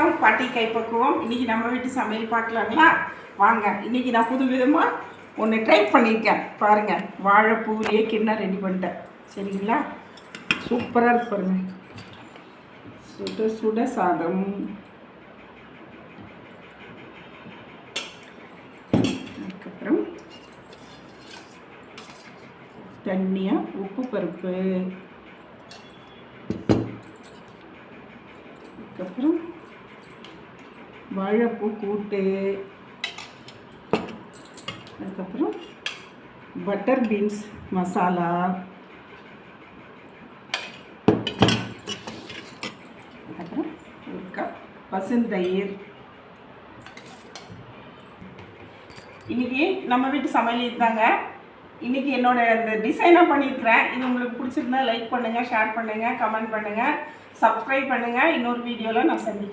வணக்கம், பாட்டி கைப்பக்குவம். இன்றைக்கி நம்ம வீட்டு சமையல் பார்க்கலாங்களா? வாங்க. இன்றைக்கி நான் புது விதமாக ஒன்று ட்ரை பண்ணியிருக்கேன் பாருங்கள். வாழைப்பூவிலேயே கிண்ணம் ரெடி பண்ணிட்டேன். சரிங்களா? சூப்பராக இருக்கு பாருங்கள். சுட சுட சாதம், அதுக்கப்புறம் தண்ணியாக உப்பு பருப்பு, அதுக்கப்புறம் வாழைப்பூ கூட்டு, அதுக்கப்புறம் பட்டர் பீன்ஸ் மசாலா, அதுக்கப்புறம் ஒரு கப் பசுந்தயிர். இன்றைக்கி நம்ம வீட்டு சமையல் இருந்தாங்க. இன்றைக்கி என்னோட இந்த டிசைனாக பண்ணியிருக்கிறேன். இது உங்களுக்கு பிடிச்சிருந்தா லைக் பண்ணுங்கள், ஷேர் பண்ணுங்கள், கமெண்ட் பண்ணுங்கள், சப்ஸ்கிரைப் பண்ணுங்கள். இன்னொரு வீடியோவில் நான் சந்திக்கிறேன்.